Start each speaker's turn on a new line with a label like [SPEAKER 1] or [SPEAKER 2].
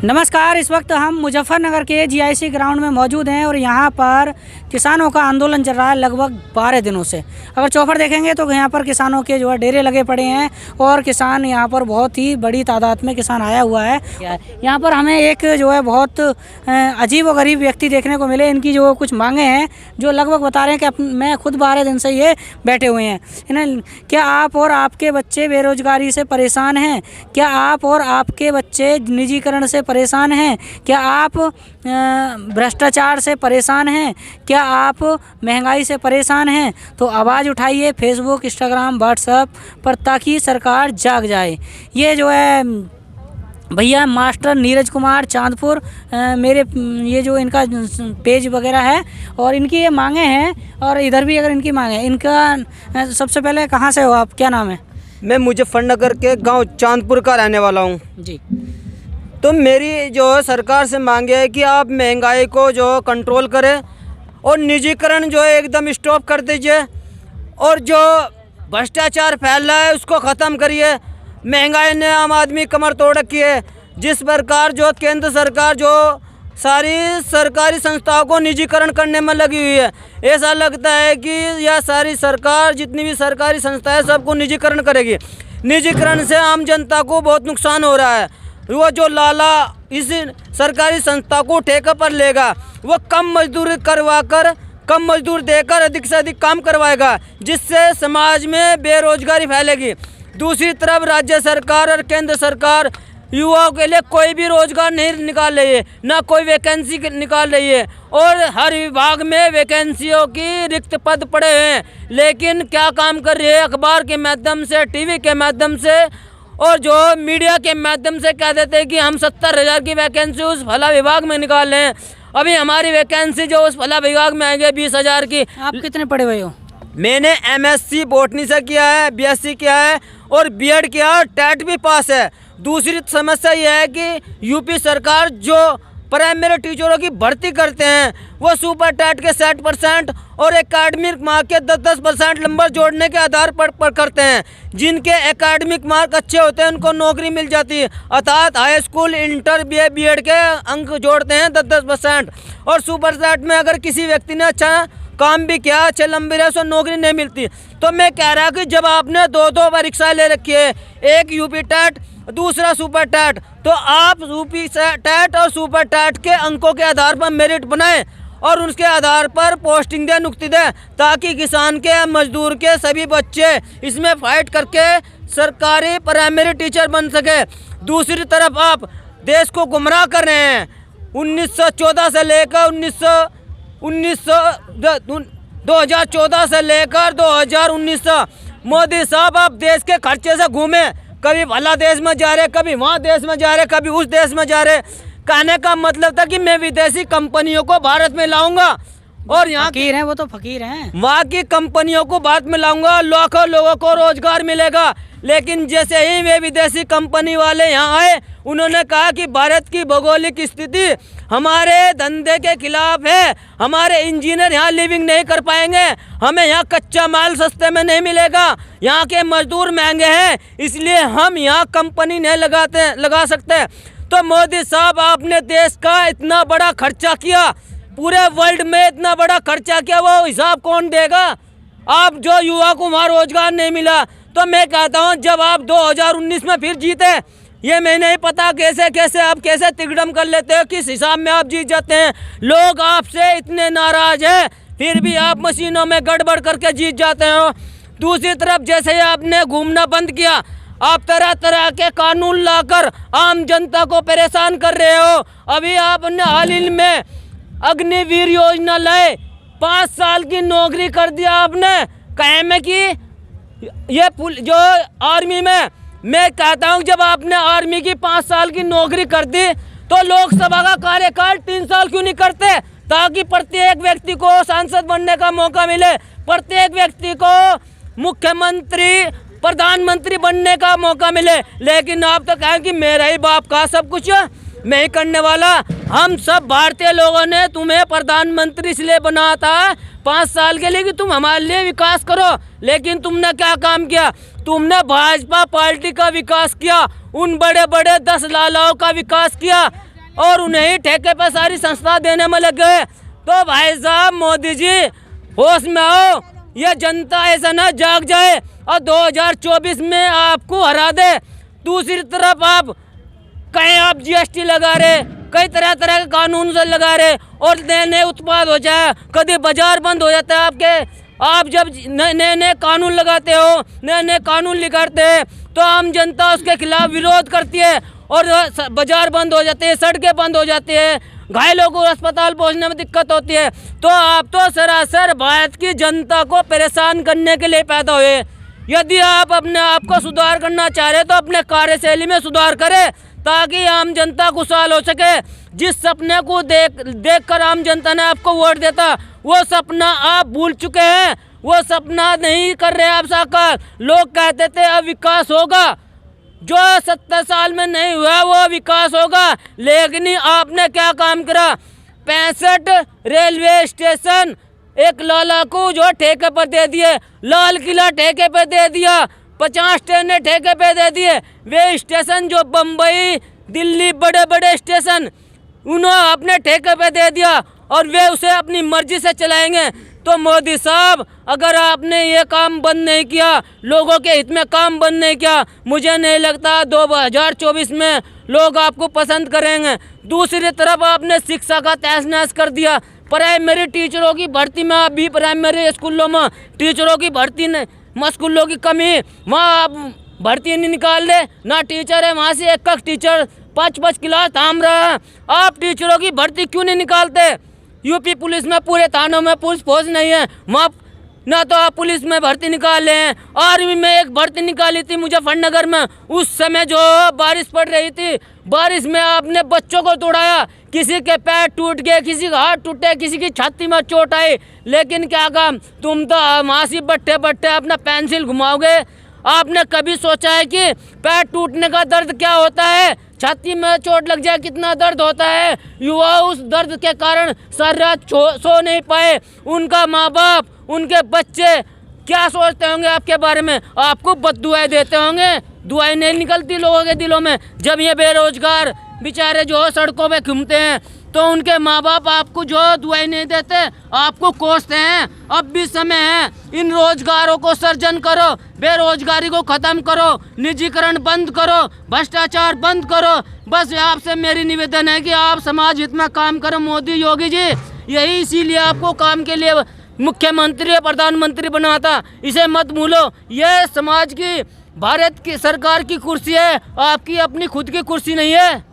[SPEAKER 1] नमस्कार। इस वक्त हम मुजफ्फरनगर के जीआईसी ग्राउंड में मौजूद हैं और यहाँ पर किसानों का आंदोलन चल रहा है लगभग 12 दिनों से। अगर चौखट देखेंगे तो यहाँ पर किसानों के जो है डेरे लगे पड़े हैं और किसान यहाँ पर बहुत ही बड़ी तादाद में किसान आया हुआ है। यहाँ पर हमें एक जो है बहुत अजीब व गरीब व्यक्ति देखने को मिले। इनकी जो कुछ मांगे हैं जो लगभग बता रहे हैं कि मैं खुद 12 दिन से ये बैठे हुए हैं। इन्हें क्या आप और आपके बच्चे बेरोजगारी से परेशान हैं? क्या आप और आपके बच्चे निजीकरण से परेशान हैं? क्या आप भ्रष्टाचार से परेशान हैं? क्या आप महंगाई से परेशान हैं? तो आवाज़ उठाइए फेसबुक, इंस्टाग्राम, व्हाट्सएप पर ताकि सरकार जाग जाए। ये जो है भैया मास्टर नीरज कुमार चांदपुर, मेरे ये जो इनका पेज वगैरह है और इनकी ये मांगे हैं और इधर भी अगर इनकी मांगे। इनका सबसे पहले कहाँ से हो आप, क्या नाम है?
[SPEAKER 2] मैं मुजफ्फरनगर के गांव चांदपुर का रहने वाला हूं
[SPEAKER 1] जी।
[SPEAKER 2] तो मेरी जो सरकार से मांगे है कि आप महंगाई को जो कंट्रोल करें और निजीकरण जो है एकदम स्टॉप कर दीजिए और जो भ्रष्टाचार फैल रहा है उसको ख़त्म करिए। महंगाई ने आम आदमी कमर तोड़ रखी है। जिस प्रकार जो केंद्र सरकार जो सारी सरकारी संस्थाओं को निजीकरण करने में लगी हुई है, ऐसा लगता है कि यह सारी सरकार जितनी भी सरकारी संस्थाएं सबको निजीकरण करेगी। निजीकरण से आम जनता को बहुत नुकसान हो रहा है। वो जो लाला इस सरकारी संस्था को ठेके पर लेगा वो कम मजदूरी करवा कर कम मजदूर देकर अधिक से अधिक काम करवाएगा, जिससे समाज में बेरोजगारी फैलेगी। दूसरी तरफ राज्य सरकार और केंद्र सरकार युवाओं के लिए कोई भी रोजगार नहीं निकाल रही है, ना कोई वैकेंसी निकाल रही है और हर विभाग में वैकेंसियों की रिक्त पद पड़े हैं। लेकिन क्या काम कर रही है? अखबार के माध्यम से, टीवी के माध्यम से और जो मीडिया के माध्यम से कह देते हैं कि हम 70,000 की वैकेंसी उस फला विभाग में निकाल रहे हैं। अभी हमारी वैकेंसी जो उस फला विभाग में आएंगे 20,000 की।
[SPEAKER 1] आप कितने पढ़े हुए हो?
[SPEAKER 2] मैंने MSc बॉटनी से किया है, BSc किया है और BEd किया है, टेट भी पास है। दूसरी समस्या यह है कि यूपी सरकार जो प्राइमरी टीचरों की भर्ती करते हैं वो सुपर टेट के 60% और एकेडमिक मार्क के 10% नंबर जोड़ने के आधार पर करते हैं। जिनके एकेडमिक मार्क अच्छे होते हैं उनको नौकरी मिल जाती है, अर्थात high school, inter, BA, BEd के अंक जोड़ते हैं 10% और सुपर टेट में अगर किसी व्यक्ति ने अच्छा काम भी किया, अच्छे लंबी रहे, तो नौकरी नहीं मिलती। तो मैं कह रहा कि जब आपने दो परीक्षा ले रखी है, एक यूपी टेट दूसरा सुपर टेट, तो आप यूपी टेट और सुपर टेट के अंकों के आधार पर मेरिट बनाएं और उसके आधार पर पोस्टिंग दें, नियुक्ति दें, ताकि किसान के, मजदूर के सभी बच्चे इसमें फाइट करके सरकारी प्राइमरी टीचर बन सके। दूसरी तरफ आप देश को गुमराह कर रहे हैं। 1914 से लेकर 2014 से लेकर 2019 मोदी साहब आप देश के खर्चे से घूमे, कभी भला देश में जा रहे, कभी वहाँ देश में जा रहे, कभी उस देश में जा रहे। कहने का मतलब था कि मैं विदेशी कंपनियों को भारत में लाऊंगा और यहाँ
[SPEAKER 1] फकीर हैं, वो तो फकीर हैं,
[SPEAKER 2] वहाँ की कंपनियों को भारत में लाऊंगा, लाखों लोगों को रोजगार मिलेगा। लेकिन जैसे ही वे विदेशी कंपनी वाले यहाँ आए, उन्होंने कहा कि भारत की भौगोलिक स्थिति हमारे धंधे के खिलाफ है, हमारे इंजीनियर यहाँ लिविंग नहीं कर पाएंगे, हमें यहाँ कच्चा माल सस्ते में नहीं मिलेगा, यहाँ के मजदूर महंगे हैं, इसलिए हम यहाँ कंपनी नहीं लगा सकते। तो मोदी साहब आपने देश का इतना बड़ा खर्चा किया, पूरे वर्ल्ड में इतना बड़ा खर्चा किया, वो हिसाब कौन देगा? आप जो युवा को वहाँ रोजगार नहीं मिला, तो मैं कहता हूँ जब आप 2019 में फिर जीते, ये मैं नहीं पता कैसे आप कैसे तिकड़म कर लेते हो, किस हिसाब में आप जीत जाते हैं। लोग आपसे इतने नाराज हैं फिर भी आप मशीनों में गड़बड़ करके जीत जाते हो। दूसरी तरफ जैसे ही आपने घूमना बंद किया, आप तरह तरह के कानून लाकर आम जनता को परेशान कर रहे हो। अभी आपने हाल ही में अग्निवीर योजना लाए, 5 साल की नौकरी कर दिया आपने। कहे में कि ये जो आर्मी में, मैं कहता हूँ जब आपने आर्मी की 5 साल की नौकरी कर दी तो लोकसभा का कार्यकाल 3 साल क्यों नहीं करते, ताकि प्रत्येक व्यक्ति को सांसद बनने का मौका मिले, प्रत्येक व्यक्ति को मुख्यमंत्री, प्रधानमंत्री बनने का मौका मिले। लेकिन आप तो कहें कि मेरा ही बाप का सब कुछ मैं ही करने वाला। हम सब भारतीय लोगों ने तुम्हें प्रधानमंत्री इसलिए बनाया था 5 साल के लिए कि तुम हमारे लिए विकास करो, लेकिन तुमने क्या काम किया? तुमने भाजपा पार्टी का विकास किया, उन बड़े बड़े 10 लालाओं का विकास किया, और उन्हें ही ठेके पर सारी संस्था देने में लग गए। तो भाई साहब मोदी जी होश में आओ, ये जनता ऐसा ना जाग जाए और 2024 में आपको हरा दे। दूसरी तरफ आप कहीं आप जीएसटी लगा रहे, कई तरह तरह के कानून से लगा रहे और नए नए उत्पाद हो जाए, कभी बाजार बंद हो जाता है आपके। आप जब नए नए कानून लगाते हो, नए नए कानून निकालते हैं तो आम जनता उसके खिलाफ विरोध करती है और बाजार बंद हो जाते हैं, सड़कें बंद हो जाती है, घायलों को अस्पताल पहुंचने में दिक्कत होती है। तो आप तो सरासर भारत की जनता को परेशान करने के लिए पैदा हुए। यदि आप अपने आप को सुधार करना चाह रहे तो अपने कार्यशैली में सुधार करें ताकि आम जनता खुशहाल हो सके। जिस सपने को देख कर आम जनता ने आपको वोट देता, वो सपना आप भूल चुके हैं, वो सपना नहीं कर रहे आप साकार। लोग कहते थे अब विकास होगा, जो 70 साल में नहीं हुआ वो विकास होगा, लेकिन आपने क्या काम करा? 65 रेलवे स्टेशन एक लाला को जो ठेके पर दे दिए, लाल किला ठेके पर दे दिया, 50 ट्रेनें ठेके पे दे दिए। वे स्टेशन जो बम्बई दिल्ली बड़े बड़े स्टेशन उन्होंने अपने ठेके पे दे दिया और वे उसे अपनी मर्जी से चलाएंगे। तो मोदी साहब अगर आपने ये काम बंद नहीं किया, लोगों के हित में काम बंद नहीं किया, मुझे नहीं लगता 2024 में लोग आपको पसंद करेंगे। दूसरी तरफ आपने शिक्षा का तहस नहस कर दिया। प्राइमरी टीचरों की भर्ती में अभी प्राइमरी स्कूलों में टीचरों की भर्ती नहीं, स्कूलों की कमी, वहाँ आप भर्ती नहीं निकाल दे, ना टीचर है, वहाँ से एक टीचर 5-5 क्लास थाम रहा है। आप टीचरों की भर्ती क्यों नहीं निकालते? यूपी पुलिस में पूरे थानों में पुलिस फोर्स नहीं है, वहाँ ना तो आप पुलिस में भर्ती निकाले हैं। आर्मी में एक भर्ती निकाली थी मुजफ्फरनगर में, उस समय जो बारिश पड़ रही थी, बारिश में आपने बच्चों को तोड़ाया, किसी के पैर टूट गए, किसी का हाथ टूटे, किसी की छाती में चोट आई, लेकिन क्या काम, तुम तो मासी बट्टे बट्टे अपना पेंसिल घुमाओगे। आपने कभी सोचा है कि पैर टूटने का दर्द क्या होता है, छाती में चोट लग जाए कितना दर्द होता है? युवा उस दर्द के कारण सारी रात सो नहीं पाए। उनका माँ बाप, उनके बच्चे क्या सोचते होंगे आपके बारे में? आपको बद्दुआएं देते होंगे, दुआएं नहीं निकलती लोगों के दिलों में। जब ये बेरोजगार बेचारे जो सड़कों पे घूमते हैं तो उनके माँ बाप आपको जो दुआएं नहीं देते, आपको कोसते हैं। अब भी समय है, इन रोजगारों को सर्जन करो, बेरोजगारी को ख़त्म करो, निजीकरण बंद करो, भ्रष्टाचार बंद करो। बस आपसे मेरी निवेदन है कि आप समाज हित में काम करो। मोदी योगी जी यही इसीलिए आपको काम के लिए मुख्यमंत्री और प्रधानमंत्री बना था, इसे मत भूलो। यह समाज की भारत की सरकार की कुर्सी है, आपकी अपनी खुद की कुर्सी नहीं है।